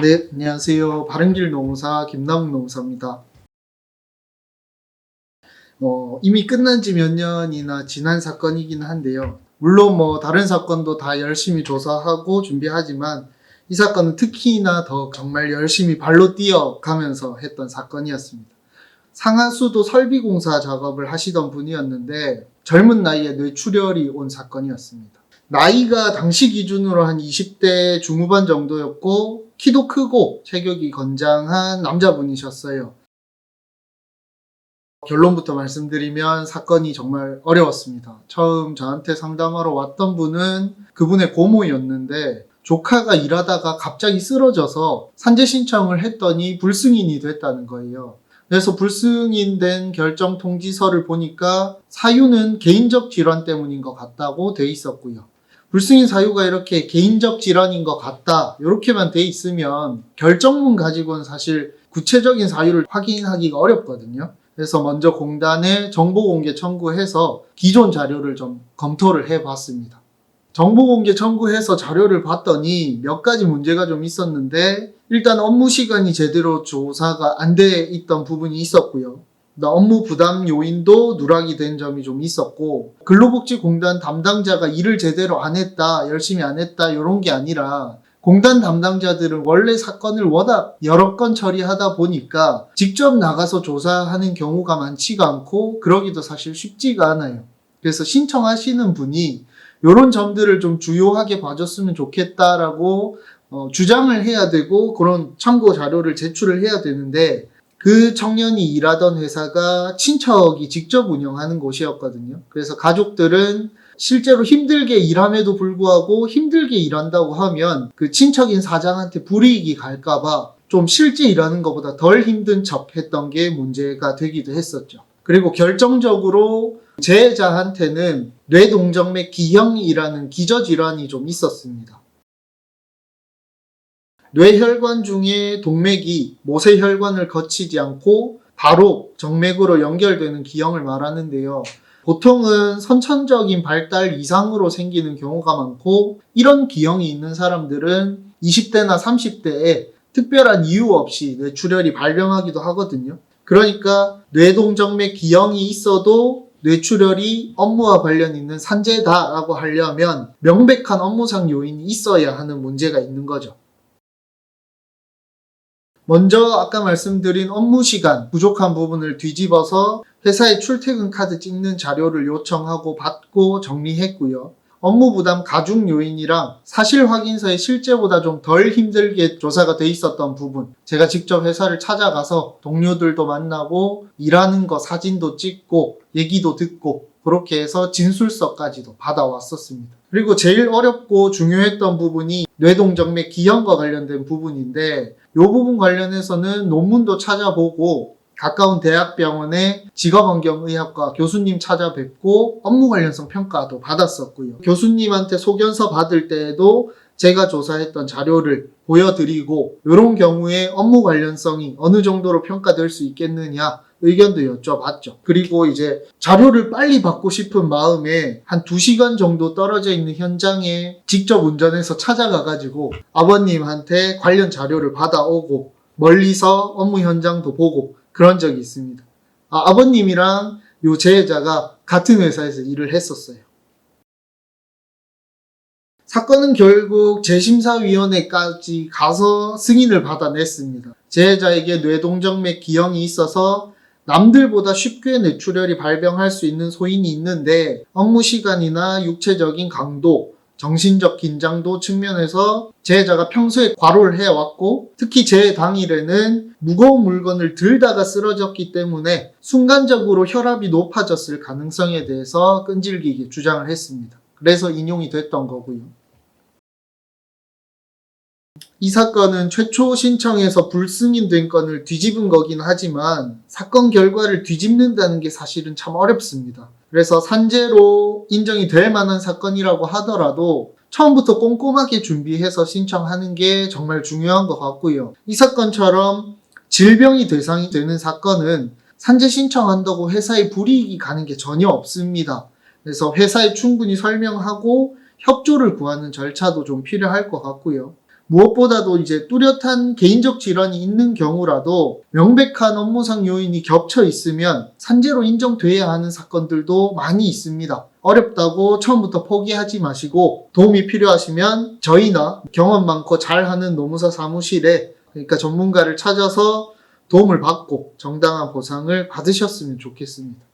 네, 안녕하세요. 바른길 노무사 김남욱 노무사입니다. 이미 끝난 지 몇 년이나 지난 사건이긴 한데요. 물론 다른 사건도 다 열심히 조사하고 준비하지만 이 사건은 특히나 더 정말 열심히 발로 뛰어가면서 했던 사건이었습니다. 상하수도 설비공사 작업을 하시던 분이었는데 젊은 나이에 뇌출혈이 온 사건이었습니다. 나이가 당시 기준으로 한 20대 중후반 정도였고 키도 크고 체격이 건장한 남자분이셨어요. 결론부터 말씀드리면 사건이 정말 어려웠습니다. 처음 저한테 상담하러 왔던 분은 그분의 고모였는데 조카가 일하다가 갑자기 쓰러져서 산재 신청을 했더니 불승인이 됐다는 거예요. 그래서 불승인된 결정 통지서를 보니까 사유는 개인적 질환 때문인 것 같다고 돼 있었고요. 불승인 사유가 이렇게 개인적 질환인 것 같다 이렇게만 돼 있으면 결정문 가지고는 사실 구체적인 사유를 확인하기가 어렵거든요. 그래서 먼저 공단에 정보공개 청구해서 기존 자료를 좀 검토를 해봤습니다. 정보공개 청구해서 자료를 봤더니 몇 가지 문제가 좀 있었는데 일단 업무 시간이 제대로 조사가 안 돼 있던 부분이 있었고요. 업무 부담 요인도 누락이 된 점이 좀 있었고 근로복지공단 담당자가 일을 제대로 안 했다, 열심히 안 했다 이런 게 아니라 공단 담당자들은 원래 사건을 워낙 여러 건 처리하다 보니까 직접 나가서 조사하는 경우가 많지가 않고 그러기도 사실 쉽지가 않아요. 그래서 신청하시는 분이 이런 점들을 좀 주요하게 봐줬으면 좋겠다라고 주장을 해야 되고 그런 참고 자료를 제출을 해야 되는데 그 청년이 일하던 회사가 친척이 직접 운영하는 곳이었거든요. 그래서 가족들은 실제로 힘들게 일함에도 불구하고 힘들게 일한다고 하면 그 친척인 사장한테 불이익이 갈까봐 좀 실제 일하는 것보다 덜 힘든 척 했던 게 문제가 되기도 했었죠. 그리고 결정적으로 재해자한테는 뇌동정맥 기형이라는 기저질환이 좀 있었습니다. 뇌혈관 중에 동맥이 모세혈관을 거치지 않고 바로 정맥으로 연결되는 기형을 말하는데요. 보통은 선천적인 발달 이상으로 생기는 경우가 많고 이런 기형이 있는 사람들은 20대나 30대에 특별한 이유 없이 뇌출혈이 발병하기도 하거든요. 그러니까 뇌동정맥 기형이 있어도 뇌출혈이 업무와 관련 있는 산재다라고 하려면 명백한 업무상 요인이 있어야 하는 문제가 있는 거죠. 먼저 아까 말씀드린 업무 시간 부족한 부분을 뒤집어서 회사에 출퇴근 카드 찍는 자료를 요청하고 받고 정리했고요. 업무 부담 가중 요인이랑 사실 확인서에 실제보다 좀 덜 힘들게 조사가 돼 있었던 부분, 제가 직접 회사를 찾아가서 동료들도 만나고 일하는 거 사진도 찍고 얘기도 듣고 그렇게 해서 진술서까지도 받아왔었습니다. 그리고 제일 어렵고 중요했던 부분이 뇌동정맥 기형과 관련된 부분인데 이 부분 관련해서는 논문도 찾아보고 가까운 대학병원의 직업환경의학과 교수님 찾아뵙고 업무 관련성 평가도 받았었고요. 교수님한테 소견서 받을 때에도 제가 조사했던 자료를 보여드리고 이런 경우에 업무 관련성이 어느 정도로 평가될 수 있겠느냐 의견도 여쭤봤죠. 그리고 이제 자료를 빨리 받고 싶은 마음에 한 2시간 정도 떨어져 있는 현장에 직접 운전해서 찾아가가지고 아버님한테 관련 자료를 받아오고 멀리서 업무 현장도 보고 그런 적이 있습니다. 아버님이랑 요 재해자가 같은 회사에서 일을 했었어요. 사건은 결국 재심사위원회까지 가서 승인을 받아냈습니다. 재해자에게 뇌동정맥 기형이 있어서 남들보다 쉽게 뇌출혈이 발병할 수 있는 소인이 있는데 업무 시간이나 육체적인 강도, 정신적 긴장도 측면에서 재해자가 평소에 과로를 해왔고 특히 재해 당일에는 무거운 물건을 들다가 쓰러졌기 때문에 순간적으로 혈압이 높아졌을 가능성에 대해서 끈질기게 주장을 했습니다. 그래서 인용이 됐던 거고요. 이 사건은 최초 신청에서 불승인된 건을 뒤집은 거긴 하지만 사건 결과를 뒤집는다는 게 사실은 참 어렵습니다. 그래서 산재로 인정이 될 만한 사건이라고 하더라도 처음부터 꼼꼼하게 준비해서 신청하는 게 정말 중요한 것 같고요. 이 사건처럼 질병이 대상이 되는 사건은 산재 신청한다고 회사에 불이익이 가는 게 전혀 없습니다. 그래서 회사에 충분히 설명하고 협조를 구하는 절차도 좀 필요할 것 같고요. 무엇보다도 이제 뚜렷한 개인적 질환이 있는 경우라도 명백한 업무상 요인이 겹쳐 있으면 산재로 인정돼야 하는 사건들도 많이 있습니다. 어렵다고 처음부터 포기하지 마시고 도움이 필요하시면 저희나 경험 많고 잘하는 노무사 사무실에 그러니까 전문가를 찾아서 도움을 받고 정당한 보상을 받으셨으면 좋겠습니다.